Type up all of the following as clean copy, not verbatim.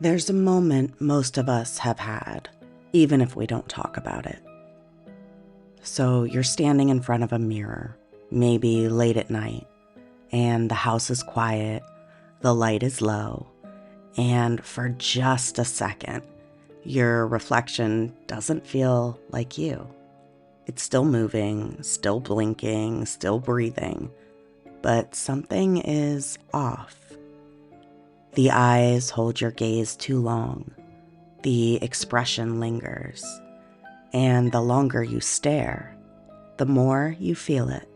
There's a moment most of us have had, even if we don't talk about it. So you're standing in front of a mirror, maybe late at night, and the house is quiet, the light is low, and for just a second, your reflection doesn't feel like you. It's still moving, still blinking, still breathing, but something is off. The eyes hold your gaze too long. The expression lingers. And the longer you stare, the more you feel it.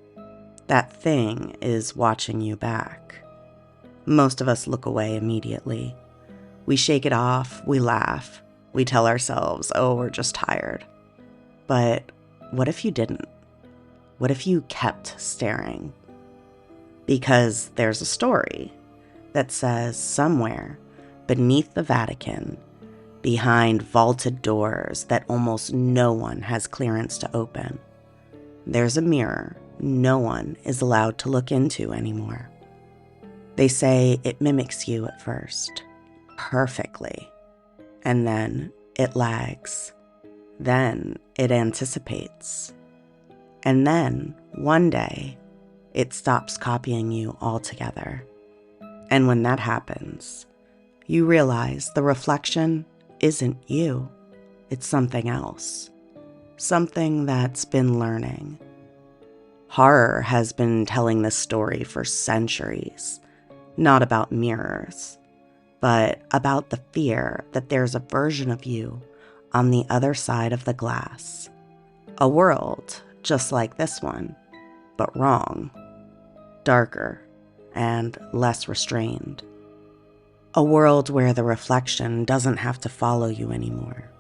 That thing is watching you back. Most of us look away immediately. We shake it off, we laugh, we tell ourselves, oh, we're just tired. But what if you didn't? What if you kept staring? Because there's a story that says somewhere beneath the Vatican, behind vaulted doors that almost no one has clearance to open, there's a mirror no one is allowed to look into anymore. They say it mimics you at first, perfectly, and then it lags. Then it anticipates. And then, one day, it stops copying you altogether. And when that happens, you realize the reflection isn't you. It's something else. Something that's been learning. Horror has been telling this story for centuries. Not about mirrors, but about the fear that there's a version of you on the other side of the glass. A world just like this one, but wrong, darker, and less restrained. A world where the reflection doesn't have to follow you anymore.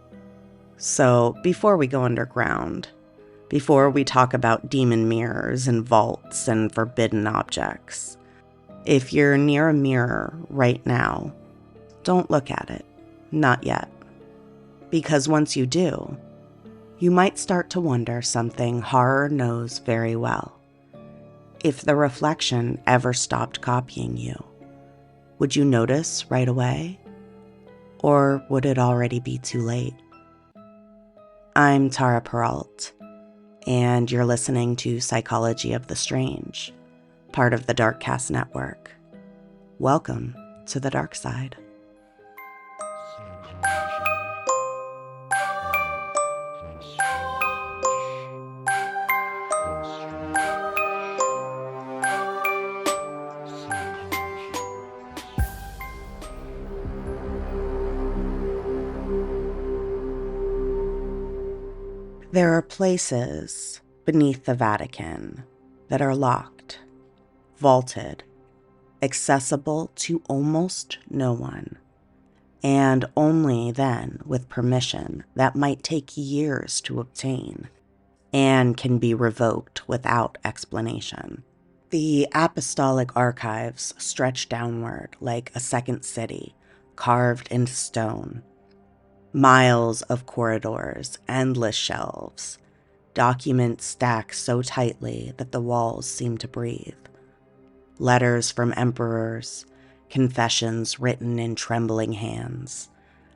So before we go underground, before we talk about demon mirrors and vaults and forbidden objects, if you're near a mirror right now, don't look at it. Not yet. Because once you do, you might start to wonder something horror knows very well. If the reflection ever stopped copying you, would you notice right away? Or would it already be too late? I'm Tara Peralt, and you're listening to Psychology of the Strange, part of the Darkcast Network. Welcome to the dark side. There are places beneath the Vatican that are locked, vaulted, accessible to almost no one, and only then with permission that might take years to obtain and can be revoked without explanation. The apostolic archives stretch downward like a second city, carved into stone. Miles of corridors, endless shelves, documents stacked so tightly that the walls seem to breathe. Letters from emperors, confessions written in trembling hands,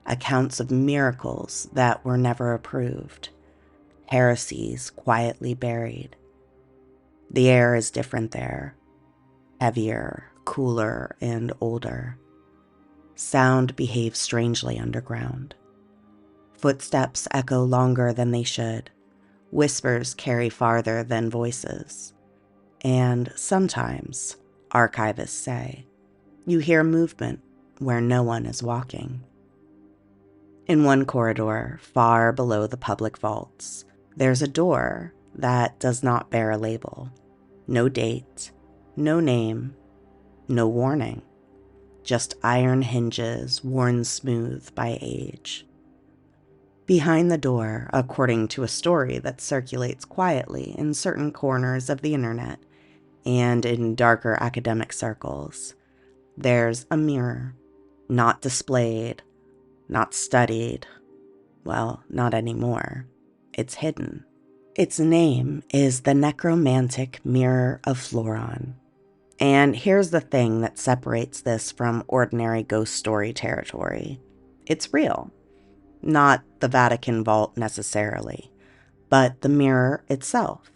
accounts of miracles that were never approved, heresies quietly buried. The air is different there, heavier, cooler, and older. Sound behaves strangely underground. Footsteps echo longer than they should. Whispers carry farther than voices. And sometimes, archivists say, you hear movement where no one is walking. In one corridor, far below the public vaults, there's a door that does not bear a label. No date, no name, no warning. Just iron hinges worn smooth by age. Behind the door, according to a story that circulates quietly in certain corners of the internet and in darker academic circles, there's a mirror, not displayed, not studied, well, not anymore. It's hidden. Its name is the Necromantic Mirror of Floron. And here's the thing that separates this from ordinary ghost story territory. It's real. Not the Vatican vault necessarily, but the mirror itself.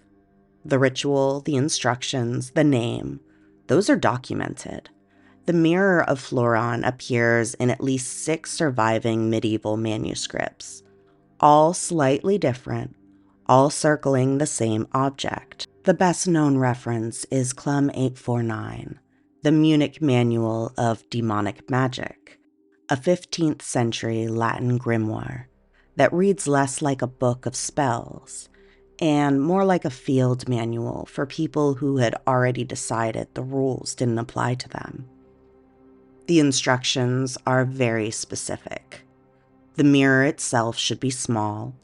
The ritual, the instructions, the name, those are documented. The Mirror of Floron appears in at least 6 surviving medieval manuscripts, all slightly different, all circling the same object. The best-known reference is Clem 849, the Munich Manual of Demonic Magic, a 15th century Latin grimoire that reads less like a book of spells and more like a field manual for people who had already decided the rules didn't apply to them. The instructions are very specific. The mirror itself should be small,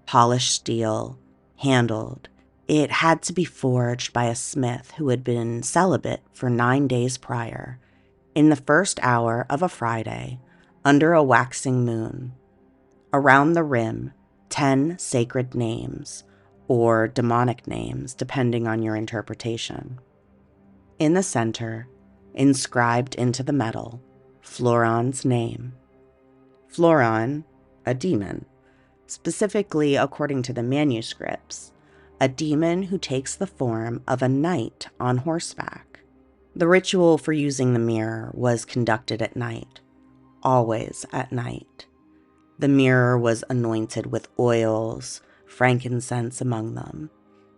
polished steel, handled. It had to be forged by a smith who had been celibate for 9 days prior, in the first hour of a Friday, under a waxing moon. Around the rim, 10 sacred names, or demonic names, depending on your interpretation. In the center, inscribed into the metal, Floron's name. Floron, a demon, specifically according to the manuscripts, a demon who takes the form of a knight on horseback. The ritual for using the mirror was conducted at night, always at night. The mirror was anointed with oils, frankincense among them.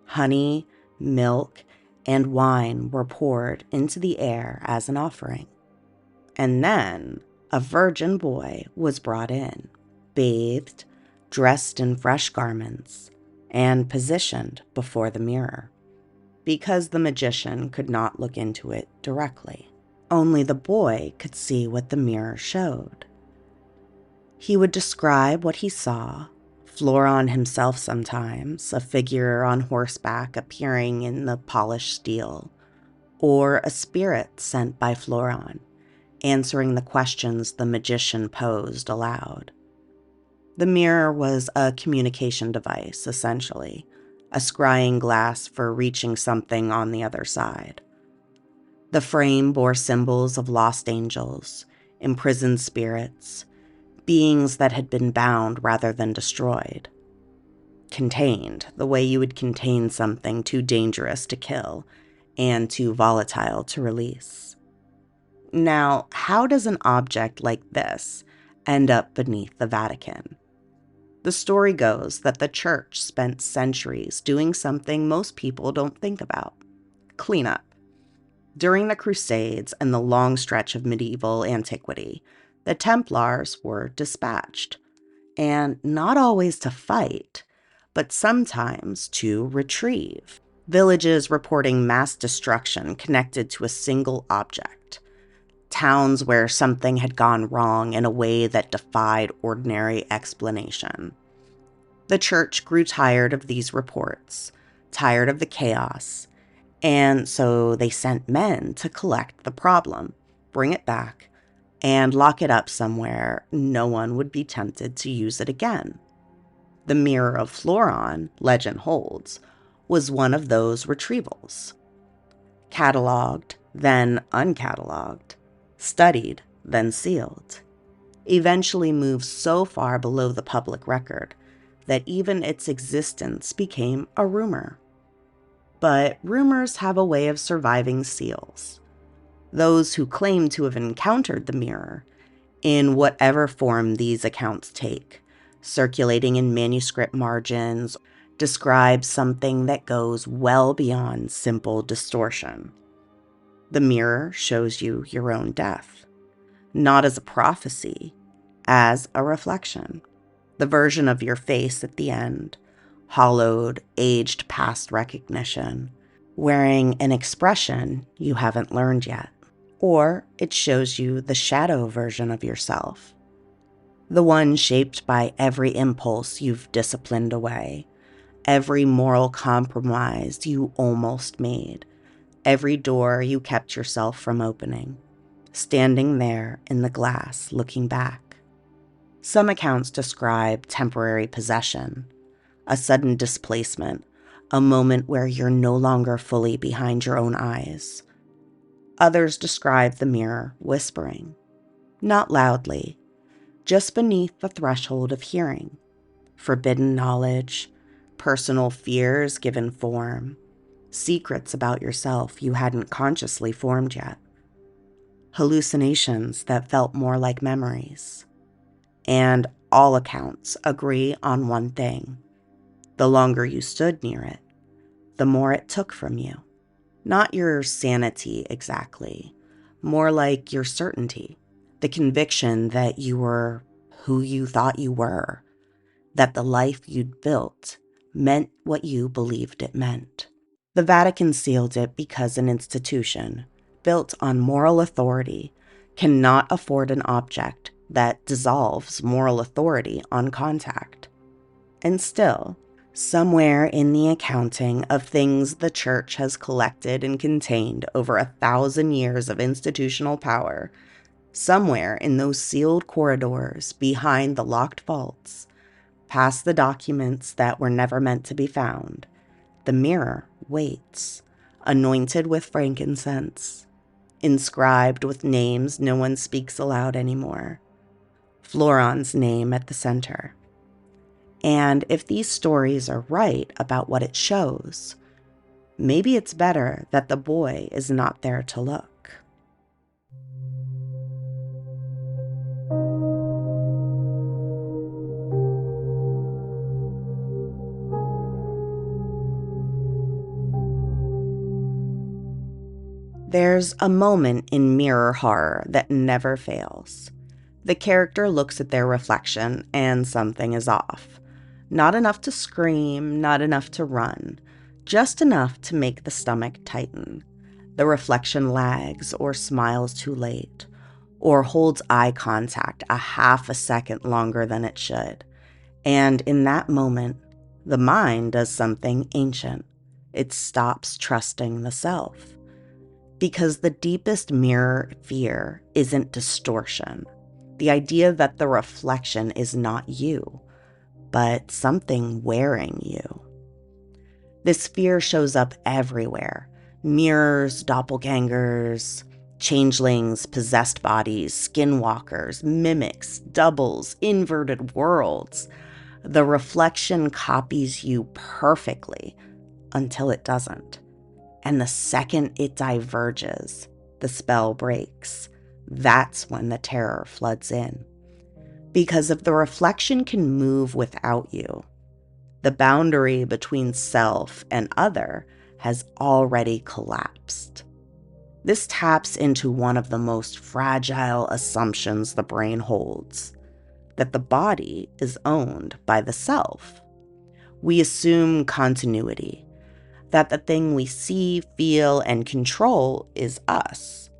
Honey, milk, and wine were poured into the air as an offering. And then a virgin boy was brought in, bathed, dressed in fresh garments, and positioned before the mirror, because the magician could not look into it directly. Only the boy could see what the mirror showed. He would describe what he saw, Floron himself sometimes, a figure on horseback appearing in the polished steel, or a spirit sent by Floron, answering the questions the magician posed aloud. The mirror was a communication device, essentially, a scrying glass for reaching something on the other side. The frame bore symbols of lost angels, imprisoned spirits, beings that had been bound rather than destroyed. Contained, the way you would contain something too dangerous to kill and too volatile to release. Now, how does an object like this end up beneath the Vatican? The story goes that the church spent centuries doing something most people don't think about: cleanup. During the Crusades and the long stretch of medieval antiquity, the Templars were dispatched, and not always to fight, but sometimes to retrieve. Villages reporting mass destruction connected to a single object. Towns where something had gone wrong in a way that defied ordinary explanation. The church grew tired of these reports, tired of the chaos, and so they sent men to collect the problem, bring it back, and lock it up somewhere no one would be tempted to use it again. The Mirror of Floron, legend holds, was one of those retrievals. Cataloged, then uncatalogued, studied, then sealed, eventually moved so far below the public record that even its existence became a rumor. But rumors have a way of surviving seals. Those who claim to have encountered the mirror, in whatever form these accounts take, circulating in manuscript margins, describe something that goes well beyond simple distortion. The mirror shows you your own death, not as a prophecy, as a reflection. The version of your face at the end, hollowed, aged past recognition, wearing an expression you haven't learned yet. Or it shows you the shadow version of yourself, the one shaped by every impulse you've disciplined away, every moral compromise you almost made, every door you kept yourself from opening, standing there in the glass looking back. Some accounts describe temporary possession, a sudden displacement, a moment where you're no longer fully behind your own eyes. Others describe the mirror whispering, not loudly, just beneath the threshold of hearing. Forbidden knowledge, personal fears given form, secrets about yourself you hadn't consciously formed yet, hallucinations that felt more like memories. And all accounts agree on one thing. The longer you stood near it, the more it took from you. Not your sanity exactly, more like your certainty, the conviction that you were who you thought you were, that the life you'd built meant what you believed it meant. The Vatican sealed it because an institution, built on moral authority, cannot afford an object that dissolves moral authority on contact. And still, somewhere in the accounting of things the Church has collected and contained over 1,000 years of institutional power, somewhere in those sealed corridors behind the locked vaults, past the documents that were never meant to be found, the mirror waits, anointed with frankincense, inscribed with names no one speaks aloud anymore, Floron's name at the center. And if these stories are right about what it shows, maybe it's better that the boy is not there to look. There's a moment in mirror horror that never fails. The character looks at their reflection and something is off. Not enough to scream, not enough to run, just enough to make the stomach tighten. The reflection lags or smiles too late, or holds eye contact a half a second longer than it should. And in that moment, the mind does something ancient. It stops trusting the self. Because the deepest mirror fear isn't distortion. The idea that the reflection is not you, but something wearing you. This fear shows up everywhere. Mirrors, doppelgangers, changelings, possessed bodies, skinwalkers, mimics, doubles, inverted worlds. The reflection copies you perfectly until it doesn't. And the second it diverges, the spell breaks. That's when the terror floods in. Because if the reflection can move without you, the boundary between self and other has already collapsed. This taps into one of the most fragile assumptions the brain holds, that the body is owned by the self. We assume continuity, that the thing we see, feel, and control is us.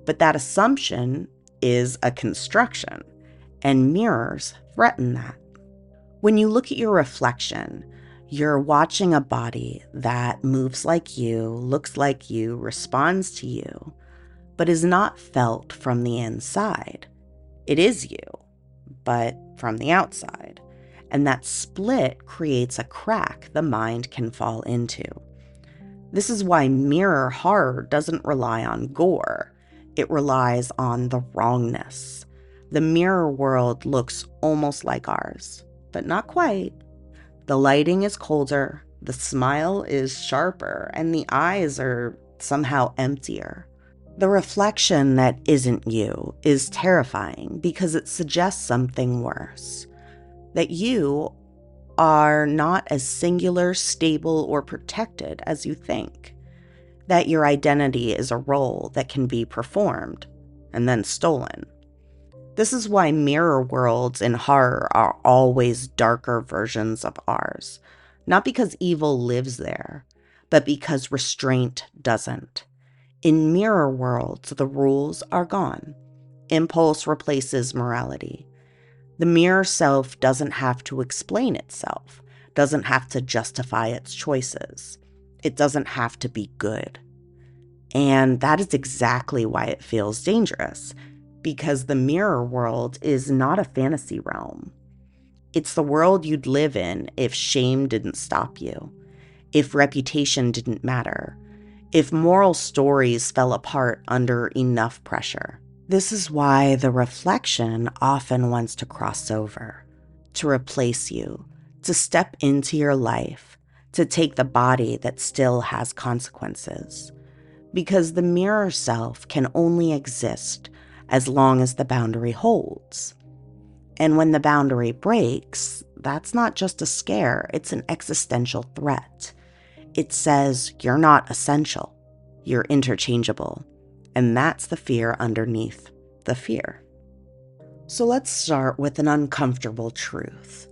But that assumption is a construction, and mirrors threaten that. When you look at your reflection, you're watching a body that moves like you, looks like you, responds to you, but is not felt from the inside. It is you, but from the outside. And that split creates a crack the mind can fall into. This is why mirror horror doesn't rely on gore. It relies on the wrongness. The mirror world looks almost like ours, but not quite. The lighting is colder, the smile is sharper, and the eyes are somehow emptier. The reflection that isn't you is terrifying because it suggests something worse. That you are not as singular, stable, or protected as you think. That your identity is a role that can be performed and then stolen. This is why mirror worlds in horror are always darker versions of ours. Not because evil lives there, but because restraint doesn't. In mirror worlds, the rules are gone. Impulse replaces morality. The mirror self doesn't have to explain itself, doesn't have to justify its choices. It doesn't have to be good. And that is exactly why it feels dangerous, because the mirror world is not a fantasy realm. It's the world you'd live in if shame didn't stop you, if reputation didn't matter, if moral stories fell apart under enough pressure. This is why the reflection often wants to cross over, to replace you, to step into your life, to take the body that still has consequences. Because the mirror self can only exist as long as the boundary holds. And when the boundary breaks, that's not just a scare, it's an existential threat. It says you're not essential, you're interchangeable. And that's the fear underneath the fear. So let's start with an uncomfortable truth.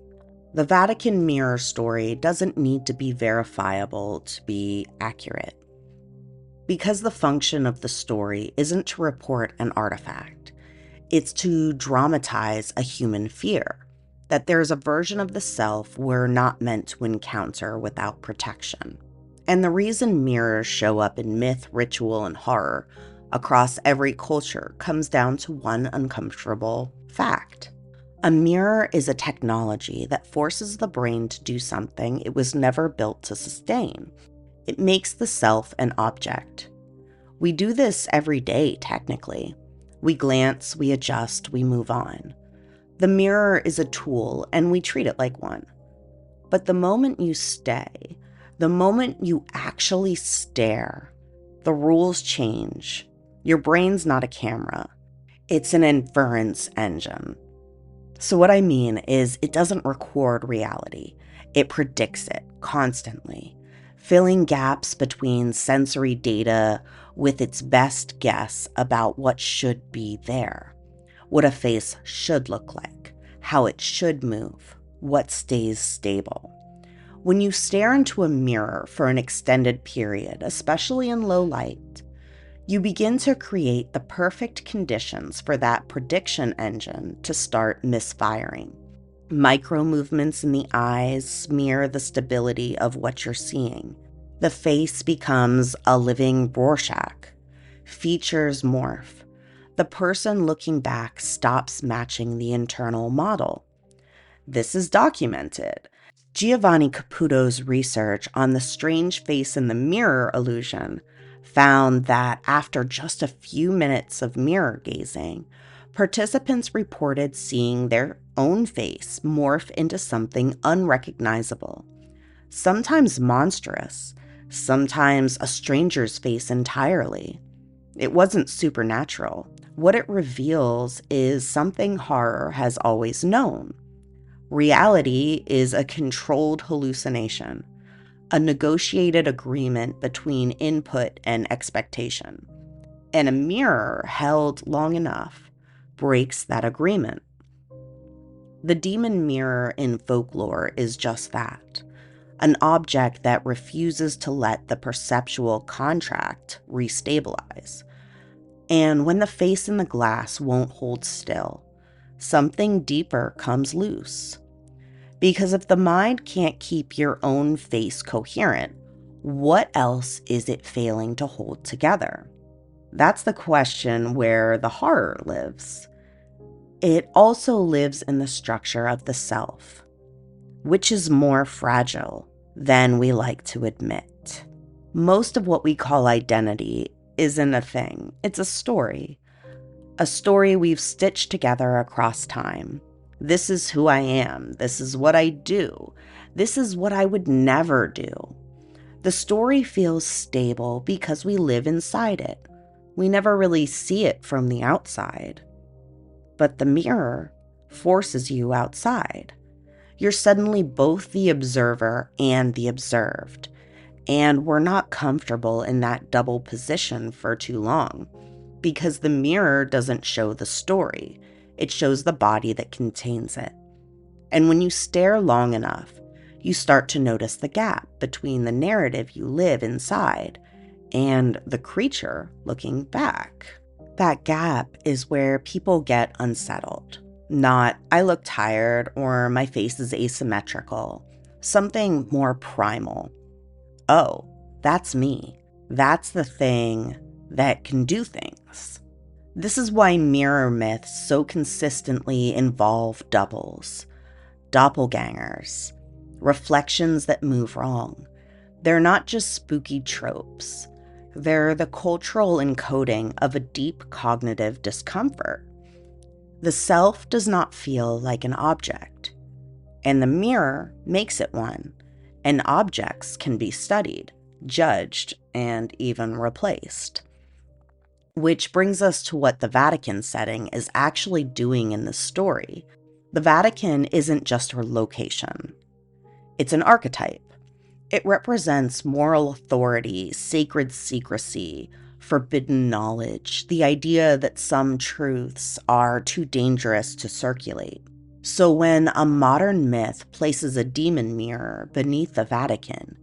The Vatican mirror story doesn't need to be verifiable to be accurate. Because the function of the story isn't to report an artifact, it's to dramatize a human fear, that there's a version of the self we're not meant to encounter without protection. And the reason mirrors show up in myth, ritual, and horror across every culture comes down to one uncomfortable fact. A mirror is a technology that forces the brain to do something it was never built to sustain. It makes the self an object. We do this every day, technically. We glance, we adjust, we move on. The mirror is a tool, and we treat it like one. But the moment you stay, the moment you actually stare, the rules change. Your brain's not a camera. It's an inference engine. So what I mean is it doesn't record reality. It predicts it constantly, filling gaps between sensory data with its best guess about what should be there, what a face should look like, how it should move, what stays stable. When you stare into a mirror for an extended period, especially in low light, you begin to create the perfect conditions for that prediction engine to start misfiring. Micro movements in the eyes smear the stability of what you're seeing. The face becomes a living Rorschach. Features morph. The person looking back stops matching the internal model. This is documented. Giovanni Caputo's research on the strange face in the mirror illusion found that after just a few minutes of mirror gazing, participants reported seeing their own face morph into something unrecognizable, sometimes monstrous, sometimes a stranger's face entirely. It wasn't supernatural. What it reveals is something horror has always known. Reality is a controlled hallucination, a negotiated agreement between input and expectation. And a mirror held long enough breaks that agreement. The demon mirror in folklore is just that, an object that refuses to let the perceptual contract restabilize. And when the face in the glass won't hold still, something deeper comes loose. Because if the mind can't keep your own face coherent, what else is it failing to hold together? That's the question where the horror lives. It also lives in the structure of the self, which is more fragile than we like to admit. Most of what we call identity isn't a thing, it's a story we've stitched together across time. This is who I am, this is what I do, this is what I would never do. The story feels stable because we live inside it. We never really see it from the outside. But the mirror forces you outside. You're suddenly both the observer and the observed. And we're not comfortable in that double position for too long, because the mirror doesn't show the story. It shows the body that contains it. And when you stare long enough, you start to notice the gap between the narrative you live inside and the creature looking back. That gap is where people get unsettled. Not, I look tired or my face is asymmetrical. Something more primal. Oh, that's me. That's the thing that can do things. This is why mirror myths so consistently involve doubles, doppelgangers, reflections that move wrong. They're not just spooky tropes. they're the cultural encoding of a deep cognitive discomfort. The self does not feel like an object, and the mirror makes it one, and objects can be studied, judged, and even replaced. Which brings us to what the Vatican setting is actually doing in this story. The Vatican isn't just a location. It's an archetype. It represents moral authority, sacred secrecy, forbidden knowledge, the idea that some truths are too dangerous to circulate. So when a modern myth places a demon mirror beneath the Vatican,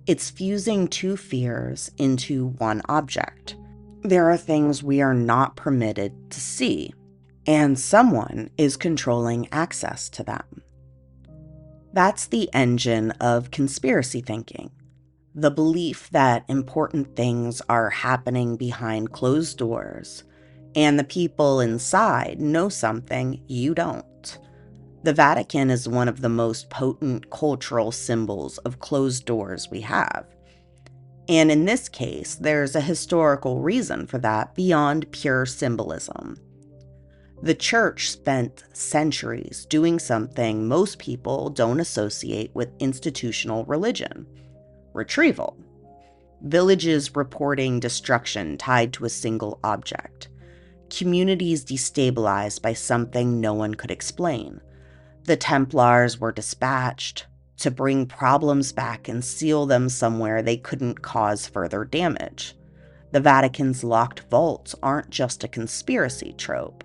it's fusing two fears into one object. There are things we are not permitted to see, and someone is controlling access to them. That's the engine of conspiracy thinking, the belief that important things are happening behind closed doors, and the people inside know something you don't. The Vatican is one of the most potent cultural symbols of closed doors we have. And in this case, there's a historical reason for that beyond pure symbolism. The church spent centuries doing something most people don't associate with institutional religion: retrieval. Villages reporting destruction tied to a single object. Communities destabilized by something no one could explain. The Templars were dispatched to bring problems back and seal them somewhere they couldn't cause further damage. The Vatican's locked vaults aren't just a conspiracy trope.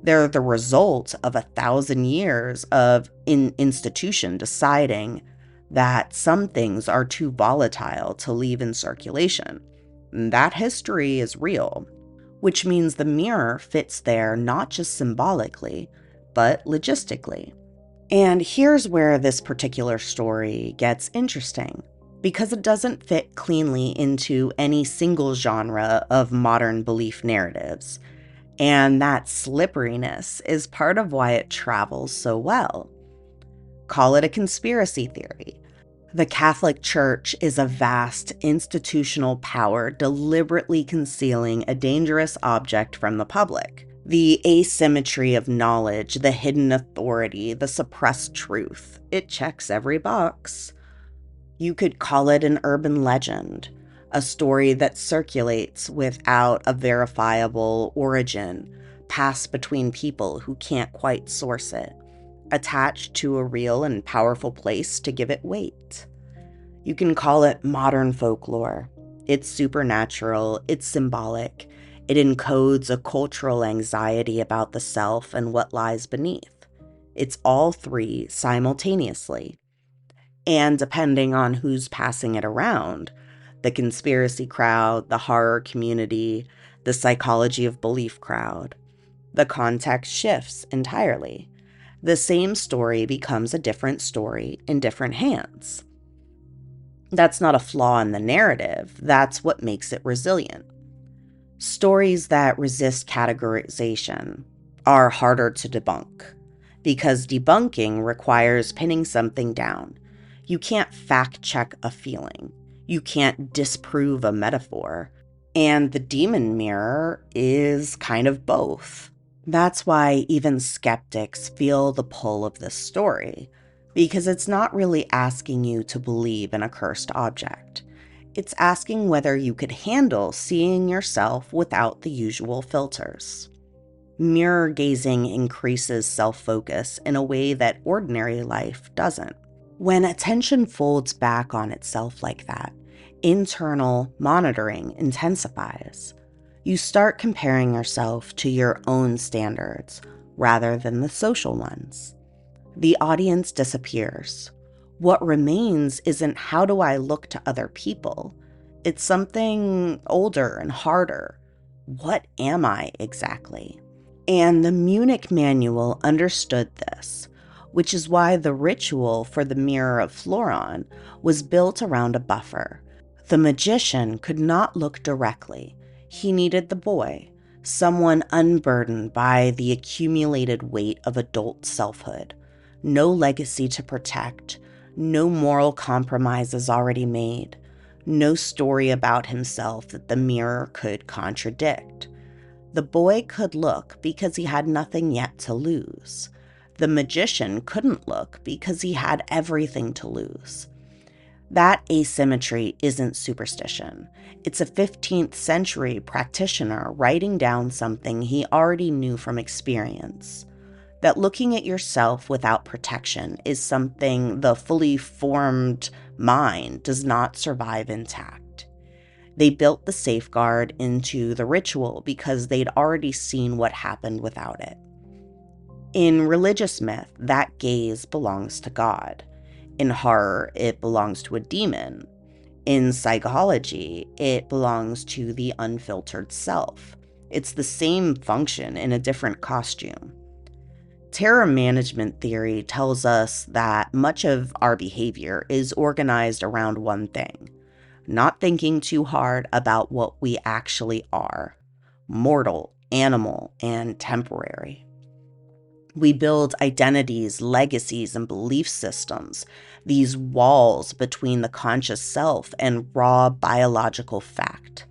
They're the result of 1,000 years of an institution deciding that some things are too volatile to leave in circulation. That history is real, which means the mirror fits there not just symbolically, but logistically. And here's where this particular story gets interesting, because it doesn't fit cleanly into any single genre of modern belief narratives. And that slipperiness is part of why it travels so well. Call it a conspiracy theory. The Catholic Church is a vast institutional power deliberately concealing a dangerous object from the public. The asymmetry of knowledge, the hidden authority, the suppressed truth. It checks every box. You could call it an urban legend, a story that circulates without a verifiable origin, passed between people who can't quite source it, attached to a real and powerful place to give it weight. You can call it modern folklore. It's supernatural, it's symbolic, it encodes a cultural anxiety about the self and what lies beneath. It's all three simultaneously. And depending on who's passing it around, the conspiracy crowd, the horror community, the psychology of belief crowd, the context shifts entirely. The same story becomes a different story in different hands. That's not a flaw in the narrative, that's what makes it resilient. Stories that resist categorization are harder to debunk, because debunking requires pinning something down. You can't fact-check a feeling. You can't disprove a metaphor. And the demon mirror is kind of both. That's why even skeptics feel the pull of this story, because it's not really asking you to believe in a cursed object. It's asking whether you could handle seeing yourself without the usual filters. Mirror gazing increases self-focus in a way that ordinary life doesn't. When attention folds back on itself like that, internal monitoring intensifies. You start comparing yourself to your own standards rather than the social ones. The audience disappears. What remains isn't how do I look to other people? It's something older and harder. What am I exactly? And the Munich manual understood this, which is why the ritual for the Mirror of Floron was built around a buffer. The magician could not look directly. He needed the boy, someone unburdened by the accumulated weight of adult selfhood. No legacy to protect, no moral compromises already made, no story about himself that the mirror could contradict. The boy could look because he had nothing yet to lose. The magician couldn't look because he had everything to lose. That asymmetry isn't superstition. It's a 15th century practitioner writing down something he already knew from experience. That looking at yourself without protection is something the fully formed mind does not survive intact. They built the safeguard into the ritual because they'd already seen what happened without it. In religious myth, that gaze belongs to God. In horror, it belongs to a demon. In psychology, it belongs to the unfiltered self. It's the same function in a different costume. Terror management theory tells us that much of our behavior is organized around one thing: not thinking too hard about what we actually are: mortal, animal, and temporary. We build identities, legacies, and belief systems, these walls between the conscious self and raw biological fact.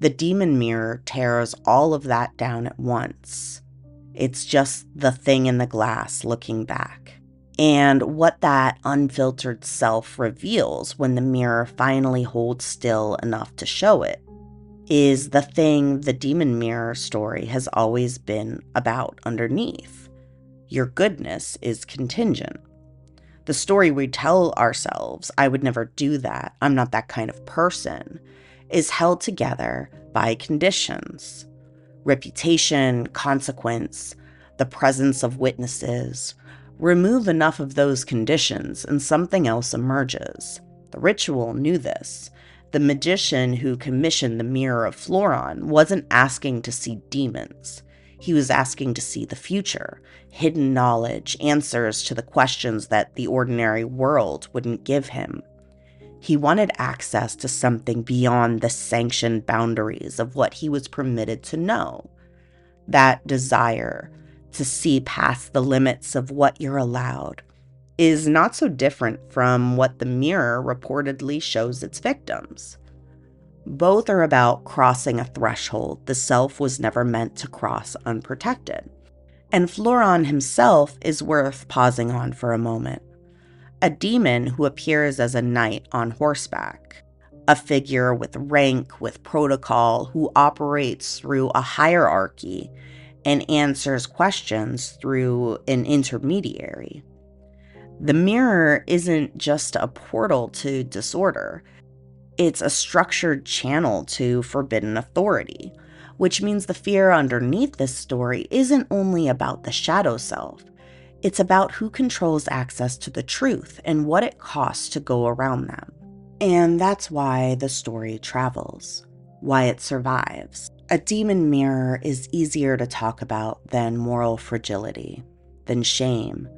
The demon mirror tears all of that down at once. It's just the thing in the glass looking back. And what that unfiltered self reveals when the mirror finally holds still enough to show it is the thing the demon mirror story has always been about underneath. Your goodness is contingent. The story we tell ourselves, I would never do that, I'm not that kind of person, is held together by conditions. Reputation, consequence, the presence of witnesses. Remove enough of those conditions and something else emerges. The ritual knew this. The magician who commissioned the Mirror of Floron wasn't asking to see demons. He was asking to see the future, hidden knowledge, answers to the questions that the ordinary world wouldn't give him. He wanted access to something beyond the sanctioned boundaries of what he was permitted to know. That desire to see past the limits of what you're allowed is not so different from what the mirror reportedly shows its victims. Both are about crossing a threshold the self was never meant to cross unprotected. And Floron himself is worth pausing on for a moment. A demon who appears as a knight on horseback, a figure with rank, with protocol, who operates through a hierarchy and answers questions through an intermediary. The mirror isn't just a portal to disorder. It's a structured channel to forbidden authority, which means the fear underneath this story isn't only about the shadow self. It's about who controls access to the truth and what it costs to go around them. And that's why the story travels, why it survives. A demon mirror is easier to talk about than moral fragility, than shame,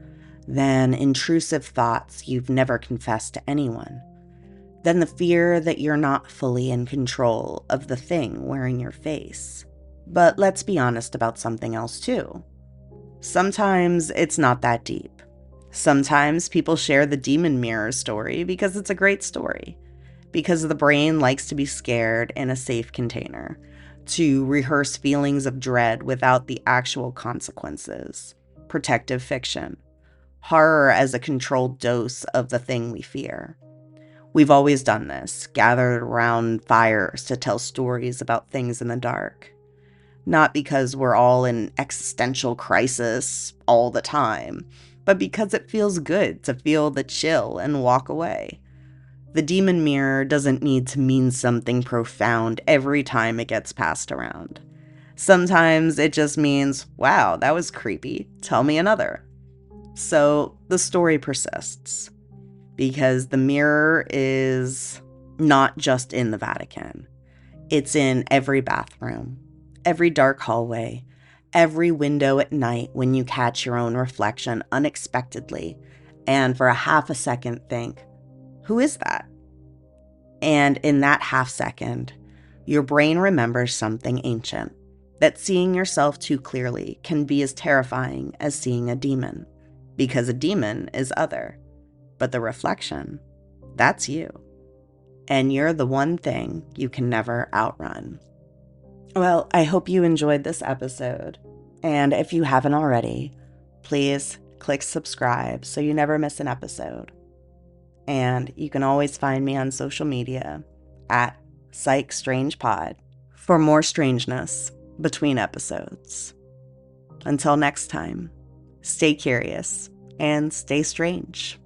than intrusive thoughts you've never confessed to anyone. Than the fear that you're not fully in control of the thing wearing your face. But let's be honest about something else too. Sometimes it's not that deep. Sometimes people share the demon mirror story because it's a great story. Because the brain likes to be scared in a safe container. To rehearse feelings of dread without the actual consequences. Protective fiction. Horror as a controlled dose of the thing we fear. We've always done this, gathered around fires to tell stories about things in the dark. Not because we're all in existential crisis all the time, but because it feels good to feel the chill and walk away. The demon mirror doesn't need to mean something profound every time it gets passed around. Sometimes it just means, wow, that was creepy, tell me another. So the story persists. Because the mirror is not just in the Vatican. It's in every bathroom, every dark hallway, every window at night when you catch your own reflection unexpectedly and for a half a second think, who is that? And in that half second, your brain remembers something ancient, that seeing yourself too clearly can be as terrifying as seeing a demon, because a demon is other. But the reflection, that's you. and you're the one thing you can never outrun. Well, I hope you enjoyed this episode, and if you haven't already, please click subscribe so you never miss an episode. And you can always find me on social media at PsychStrangePod for more strangeness between episodes. Until next time, stay curious and stay strange.